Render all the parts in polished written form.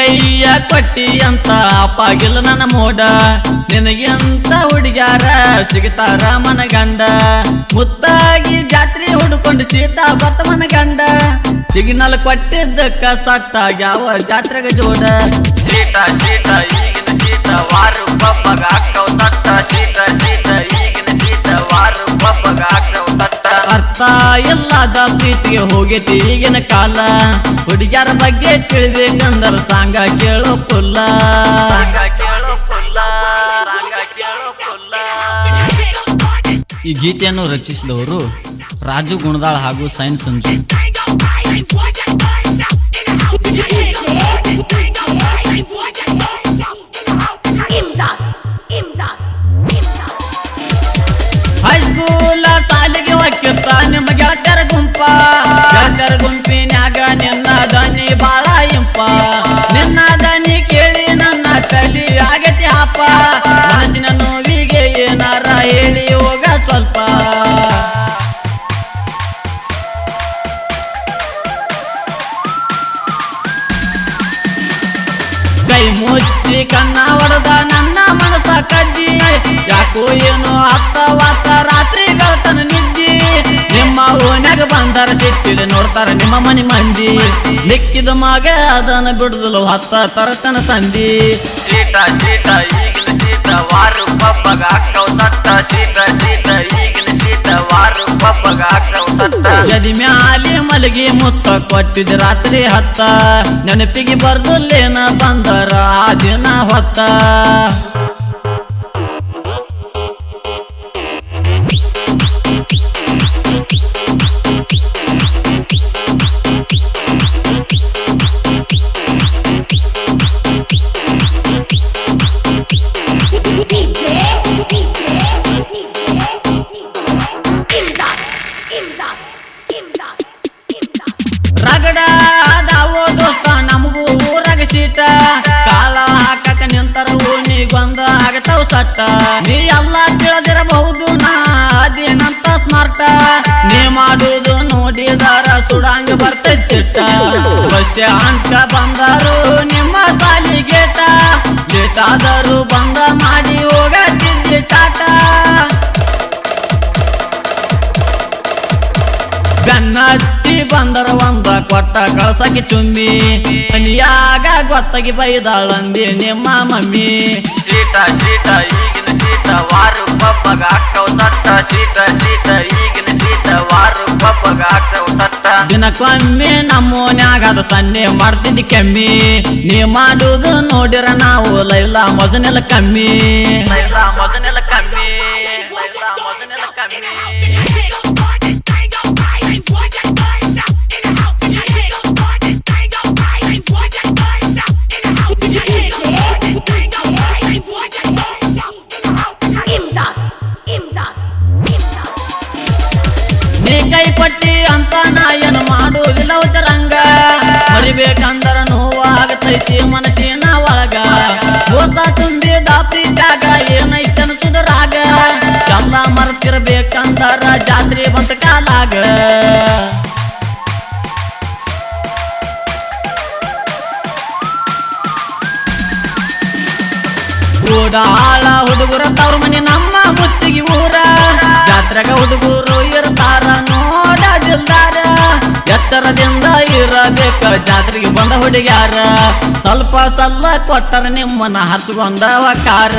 ಕೈಯ ಕೊಟ್ಟಿ ಅಂತ ಅಪ್ಪಾಗಿಲ್ಲ ನನ್ನ ಮೋಡ ನಿನಗೆಂತ ಹುಡುಗ್ಯಾರ ಸಿಗ್ತಾರ ಮನಗಂಡ ಮುತ್ತಾಗಿ ಜಾತ್ರೆ ಹುಡ್ಕೊಂಡು ಸೀತಾ ಬತ್ತ ಮನಗಂಡ ಸಿಗ್ನಲ್ ಕೊಟ್ಟಿದ್ದಕ್ಕ ಸಟ್ಟಾಗ್ಯಾವ ಜಾತ್ರೆಗೆ ಜೋಡ ಸೀಟ ಸೀಟ ಈಗಿನ ಸೀಟ ವಾರು ಪಪ್ಪಗ ಹಾಕವ್ ಸಟ್ಟ ಸೀಟ ಸೀಟ ಈಗಿನ ಸೀಟ ವಾರು ಪಪ್ಪಗ ಹಾಕವ್ ಸಟ್ಟ ಅರ್ಥ ಇಲ್ಲದ ಪ್ರೀತಿಗೆ ಹೋಗೈತಿ ಈಗಿನ ಕಾಲ ಹುಡುಗ್ಯಾರ ಬಗ್ಗೆ ತಿಳಿಬೇಕಂದ್ರ ಸಾಂಗ ಕೇಳೋ ಪುಲ್ಲ ಈ ಗೀತೆಯನ್ನು ರಚಿಸಿದವರು ರಾಜು ಗುಣದಾಳ್ ಹಾಗೂ ಸೈನ್ ಸಂಜು. ಹೈಸ್ಕೂಲ ಸಾಲಿಗೆ ಹೋಗಿರ್ತ ನಿಮ್ಮ ಗೆಳತ್ಯರ ಗುಂಪಿನ್ಯಾಗ ನಿನ್ನ ದನಿ ಬಾಳ ಇಂಪ ನಿನ್ನ ದನಿ ಕೇಳಿ ನನ್ನ ತಲಿ ಆಗತಿ ಹಾಪ ಮನಸ್ಸಿನ ನೋವಿಗೆ ಏನಾರ ಹೇಳಿ ಹೋಗ ಸ್ವಲ್ಪ ಕೈ ಮುಚ್ಚಿ ಕಣ್ಣ ಹೊಡೆದ ನನ್ನ ಮನಸ ಕದ್ದಿ ಯಾಕೋ ಏನೋ ಅರ್ಥವಾತ ರಾತ್ರಿ ಬೆಳತನ ನಿದ್ದಿ ನಿಮ್ಮ ಓನ್ಯಾಗ ಬಂದಾರ ಸಿಟ್ಟಿದೆ ನೋಡ್ತಾರ ನಿಮ್ಮ ಮನೆ ಮಂದಿ ಮಿಕ್ಕಿದ ಮಗ ಅದನ್ನ ಬಿಡುದಲು ಹತ್ತ ತರತನ ಸಂದಿ ಸೀಟ ಸೀಟ ಈಗಿನ ಸೀಟ ವಾರು ಪಪ್ಪಗ ಹಾಕವ್ ಸಟ್ಟ ಸೀಟ ಸೀಟ ಈಗಿನ ಸೀಟ ವಾರು ಪಪ್ಪಗ ಹಾಕವ್ ಸಟ್ಟ ಗದಿ ಮ್ಯಾಲಿ ಮಲಗಿ ಮುತ್ತ ಕೊಟ್ಟಿದ ರಾತ್ರಿ ಹತ್ತ ನೆನಪಿಗೆ ಬರ್ದಲ್ಲೇನ ಬಂದರ ಆ ದಿನ ಹೊತ್ತ ರಗಡ ಅದಾವೋ ದೋಸ್ತ ನಮಗೂ ಊರಾಗ ಸೀಟ ಕಾಲ ಹಾಕಕ ನಿಂತರ ಓಣಿಗೊಂದ ಆಗತಾವ್ ಸಟ್ಟ ನೀ ಎಲ್ಲ ತಿಳಿದಿರಬಹುದು ನಾ ಅದೇನಂತ ಸ್ಮಾರ್ಟ ನೀ ಮಾಡುದು ನೋಡಿದಾರ ಸುಡಂಗ ಬರ್ತೈತಿ ಚಿಟ್ಟ ಬಸ್ತೆ ಅಂಕ ಬಂದರು ನಿಮ್ಮ ಸಾಲಿ ಗೇಟ ಲೇಟಾದರೂ ಬಂದ ಮಾಡಿ ಹೋಗತ್ತಿದ್ದಿ ಟಾಟ ಬೆನ್ನತ್ತಿ ಬಂದರ ಒಂದ ಕೊಟ್ಟ ಕಳ್ಸಕ್ಕೆ ಚುಮ್ಮಿ ಮನಿಯಾಗ ಗೊತ್ತಾಗಿ ಬೈದಾಳಂದಿ ನಿಮ್ಮ ಮಮ್ಮಿ ಸೀಟ ಸೀಟ ಈಗಿನ ಸೀಟ ವಾರು ಪಪ್ಪಗ ಹಾಕವ್ ಸಟ್ಟ ಸೀಟ ಸೀಟ ಈಗಿನ ಸೀಟ ವಾರು ಪಪ್ಪಗ ಹಾಕವ್ ಸಟ್ಟ ದಿನಕ್ಕೊಮ್ಮೆ ನಮ್ಮೋನ್ಯಾಗ ಅದು ಸನ್ನೆ ಮಾಡ್ತಿದ್ದಿ ಕೆಮ್ಮಿ ನೀ ಮಾಡುದು ನೋಡಿರ ನಾವು ಲೈಲ ಮೊದನೆಲ್ಲ ಕಮ್ಮಿ ಲೈಲ ಮೊದನೆಲ್ಲ ಕಮ್ಮಿ ಲೈಲ ಮೊದನೆಲ್ಲ ಕಮ್ಮಿ ನೀ ಕೈ ಕೊಟ್ಟಿ ಅಂತ ನಾ ಏನು ಮಾಡುವುದಿಲ್ಲ ಉತ್ತರಂಗ ಮರಿಬೇಕಂದ್ರ ನೋವಾಗತೈತಿ ಮನಸ್ಸಿನ ಒಳಗ ಹೋದ ತುಂಬಿದ ಪ್ರೀತ್ಯಾಗ ಏನೈತನ ರಾಗ ಎಲ್ಲ ಮರ್ತಿರ್ಬೇಕಂದ್ರ ಜಾತ್ರೆ ಬಂತ ಕಾಲಾಗ ಊಡಾಳ ಹುಡುಗರ ತವ್ರ ಮನೆ ನಮ್ಮ ಮುತ್ತಿಗೆ ಊರ ಜಾತ್ರೆಗ ಹುಡುಗರು ಇರ್ತಾರ ನೋಡ ದಿಲ್ದಾರ ಎತ್ತರದಿಂದ ಇರಬೇಕ ಜಾತ್ರೆಗೆ ಬಂದ ಹುಡುಗ್ಯಾರ ಸ್ವಲ್ಪ ಸಲ್ಲ ಕೊಟ್ಟರ ನಿಮ್ಮನ್ನ ಹತ್ಕೊಂಡ ವಕಾರ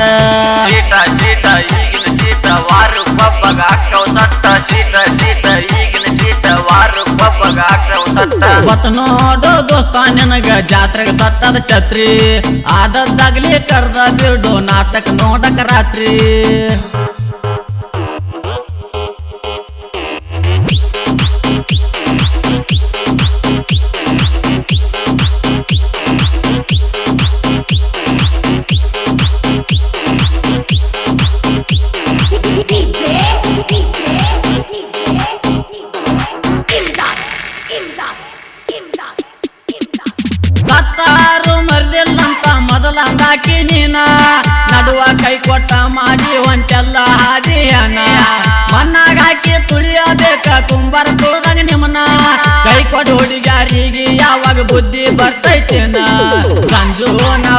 ಸೀಟ ಸೀಟ ಈಗಿನ ಸೀಟ ವಾರು ಪಪ್ಪಗ ಹಾಕವ್ ಸಟ್ಟ ಸೀಟ ಸೀಟ ಈಗಿನ ಸೀಟ ವಾರು ಪಪ್ಪಗ ಹಾಕವ್ ಸಟ್ಟ ಬತ್ ನೋಡು ದೋಸ್ತ ನಿನಗ ಜಾತ್ರೆಗೆ ಸಟ್ಟದ ಛತ್ರಿ ಆದದ್ದಾಗ್ಲಿ ಕರ್ದ ಬಿಡು ನಾಟಕ ನೋಡಕ ರಾತ್ರಿ ಸತ್ತಾರು ಮರ್ದಿಲ್ಲಂತ ಮೊದಲ ಅಂದಾಕಿ ನೀನ ನಡುವ ಕೈ ಕೊಟ್ಟ ಮಾಡಿ ಹೊಂಟೆಲ್ಲ ಹಾದಿಯನ ಮಣ್ಣಾಗ ಹಾಕಿ ತುಳಿಯಬೇಕ ಕುಂಬಾರ ತುಳಿದಾಗ ನಿಮ್ಮನ್ನ ಕೈ ಕೊಟ್ಟು ಹುಡುಗ್ಯಾರಿಗೆ ಯಾವಾಗ ಬುದ್ಧಿ ಬರ್ತೈತೇನ ಸಂಜು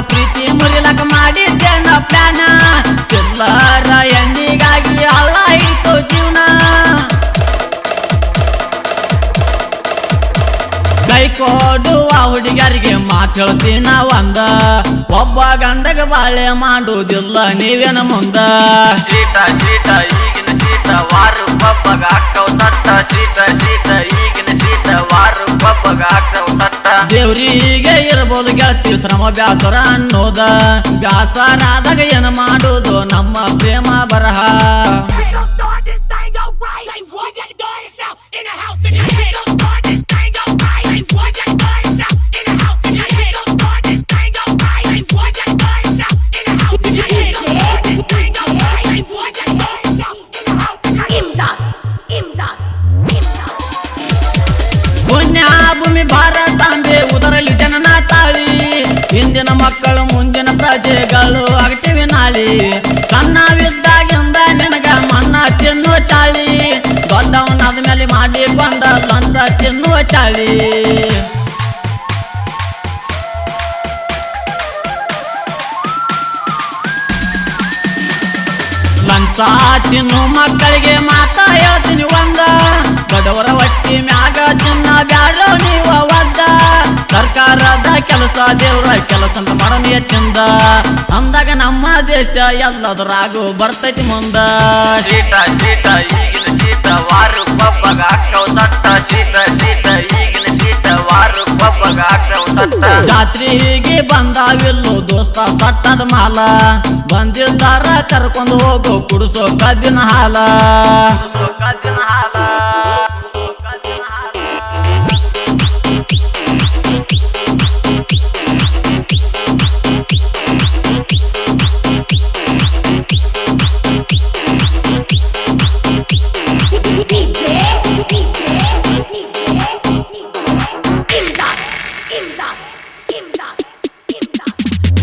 ಪ್ರೀತಿ ಮುರಿಲಕ ಮಾಡಿದ್ದೇನ ಪ್ಲಾನ ಚಿಲ್ಲರ ಎಣ್ಣಿಗಾಗಿ ಅಲ್ಲ ಇತ್ತು ಜೀವನ ಕೈ ಕೊಡುವ ಹುಡುಗರಿಗೆ ಮಾತು ಹೇಳ್ತೀನ ಒಂದ ಒಬ್ಬ ಗಂಡಗ ಬಾಳೆ ಮಾಡುವುದಿಲ್ಲ ನೀವೇನ ಮುಂದ ಶೀತ ಶೀತ ಈಗಿನ ಶೀತ ವಾರು ಒಬ್ಬಗ ಹಾಕವ್ ಸಟ್ಟ ಶೀತ ಶೀತ ಈಗಿನ ಶೀತ ವಾರು ಒಬ್ಬಗ ಹಾಕವ್ ಸಟ್ಟ ದೇವ್ರಿಗೆ ಇರ್ಬೋದು ಗೆಳತಿ ಶ್ರಮ ಬ್ಯಾಸರ ಅನ್ನೋದ ಬ್ಯಾಸರಾದಾಗ ಏನ್ ಮಾಡುದು ನಮ್ಮ ಪ್ರೇಮ ಬರಹ ಪುಣ್ಯ ಭೂಮಿ ಭಾರತಾಂಬೆ ಉದರಲಿ ಜನನ ತಾಳಿ ಹಿಂದಿನ ಮಕ್ಕಳು ಮುಂದಿನ ಪ್ರಜೆಗಳು ಆಗ್ತೀವಿ ನಾಳಿ ಸಣ್ಣವಿದ್ದಾಗಿಂದ ನಿನಗ ಮಣ್ಣ ತಿನ್ನುವ ಚಾಳಿ ದೊಡ್ಡವನಾದ ಮೇಲೆ ಮಾಡಿಕೊಂಡ ಲಂಚ ತಿನ್ನುವ ಚಾಳಿ ಲಂಚ ತಿನ್ನು ಮಕ್ಕಳಿಗೆ ಮಾತಾ ಹೇಳ್ತೀನಿ ಒಂದ ಬಡವರ ಹೊಟ್ಟಿ ಮ್ಯಾಗ ಚಿನ್ನ ಬ್ಯಾಡೋ ನೀವ ಒದ್ದ ಸರ್ಕಾರದ ಕೆಲಸ ದೇವ್ರ ಕೆಲಸ ಅಂತ ಮಾಡೋಣ ಚಂದ ಅಂದಾಗ ನಮ್ಮ ದೇಶ ಎಲ್ಲದರಾಗೂ ಬರ್ತೈತಿ ಮುಂದ ಶೀತ ಶೀತ ಈಗಿನ ಶೀತ ವಾರು ಒಬ್ಬಗ ಹಾಕವ್ ಸಟ್ಟ ಶೀತ ಶೀತ ಈಗಿನ ಶೀತ ವಾರು ಒಬ್ಬಗ ಹಾಕವ್ ಸಟ್ಟ ಜಾತ್ರೆಗೆ ಬಂದಾವಿಲ್ಲೋ ದೋಸ್ತ ಸಟ್ಟದ ಮಾಲ ಬಂದಿದ್ದಾರ ಕರ್ಕೊಂಡು ಹೋಗೋ ಕುಡಿಸೋ ಕಬ್ಬಿನ ಹಾಲ ಕಬ್ಬಿನ ಹಾಲ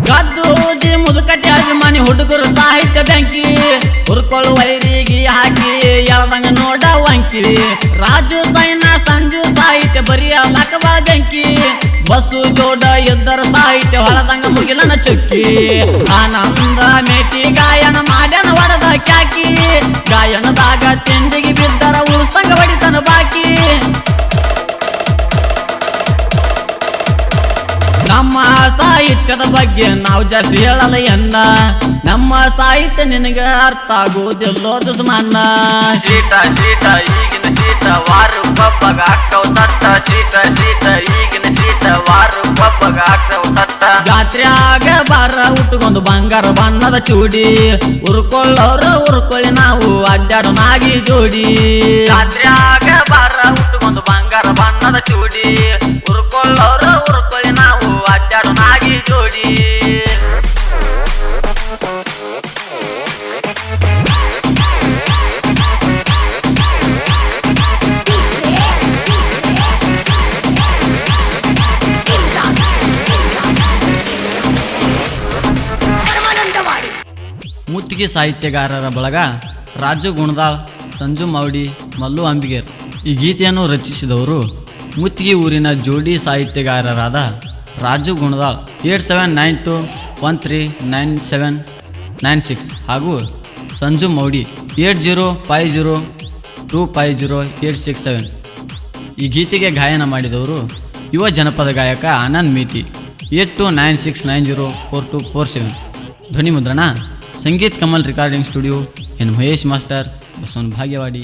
ಗದ್ದೂಜಿ ಮುದುಕಟ್ಟಿ ಅಭಿಮಾನಿ ಹುಡುಗರು ಸಾಹಿತ್ಯ ಬ್ಯಾಂಕಿ ಹುರ್ಕೊಳ್ಳು ವೈರಿಗೆ ಹಾಕಿ ಎಳ್ದಂಗ ನೋಡ ವಂಕಿ ರಾಜು ಸೈನಾ ಸಂಜು ಸಾಹಿತ್ಯ ಬರಿಯ ಲಕಬ ಬೆಂಕಿ ಬಸ್ಸು ಜೋಡ ಇದ್ದರ ಸಾಹಿತ್ಯ ಹೊಳದಂಗ ಮುಗಿಲನ ಚುಕ್ಕಿ ಆನಂದ ಮೇಟಿ ಗಾಯನ ಮಾಡ್ಯನ ಹೊಡೆದ ಕ್ಯಾಕಿ ಗಾಯನದಾಗ ತಿಂಡಿಗೆ ಬಿದ್ದರ ಉಳ್ಸಂಗ ಹೊಡಿತನ ಬಾಕಿ ನಮ್ಮ ಸಾಹಿತ್ಯದ ಬಗ್ಗೆ ನಾವು ಜಾಸ್ತಿ ಹೇಳಲ್ಲ ಎನ್ನ ನಮ್ಮ ಸಾಹಿತ್ಯ ನಿನಗೆ ಅರ್ಥ ಆಗುವುದಿಲ್ಲೋ ದುಸ್ಮನ್ನ ಶೀತ ಶೀತ ಈಗಿನ ಶೀತ ವಾರು ಒಬ್ಬಗ ಹಾಕವ್ ಸಟ್ಟ ಶೀತ ಶೀತ ಈಗಿನ ಶೀತ ವಾರು ಒಬ್ಬಗ ಹಾಕವ್ ಸಟ್ಟ ಜಾತ್ರೆಯಾಗ ಬಾರ ಉಟ್ಕೊಂಡು ಬಂಗಾರ ಬಣ್ಣದ ಚೂಡಿ ಉರ್ಕೊಳ್ಳೋರು ಉರ್ಕೊಳ್ಳಿ ನಾವು ಅಡ್ಡಾಡು ನಾಗಿ ಜೋಡಿ ಜಾತ್ರೆಯಾಗ ಬಾರ ಉಟ್ಕೊಂಡು ಬಂಗಾರ ಬಣ್ಣದ ಚೂಡಿ ಉರ್ಕೊಳ್ಳೋರು ಉರ್ಕೊಳ್ಳಿ ನಾವು ಅಡ್ಡಾಡು ನಾಗಿ ಜೋಡಿ ಮುತ್ತಿಗೆ ಸಾಹಿತ್ಯಗಾರರ ಬಳಗ ರಾಜು ಗುಣದಾಳ್ ಸಂಜು ಮೌಡಿ ಮಲ್ಲು ಅಂಬಿಗೇರ್ ಈ ಗೀತೆಯನ್ನು ರಚಿಸಿದವರು ಮುತ್ತಿಗೆ ಊರಿನ ಜೋಡಿ ಸಾಹಿತ್ಯಗಾರರಾದ ರಾಜು ಗುಣದಾಳ್ 8792139796 ಹಾಗೂ ಸಂಜು ಮೌಡಿ 8050250867 ಈ ಗೀತೆಗೆ ಗಾಯನ ಮಾಡಿದವರು ಯುವ ಜನಪದ ಗಾಯಕ ಆನಂದ್ ಮೇಟಿ 8296904247 ಧ್ವನಿ ಮುದ್ರಣ Sangeet Kamal recording studio N Mahesh master Basavan ಭಾಗ್ಯವಾಡಿ.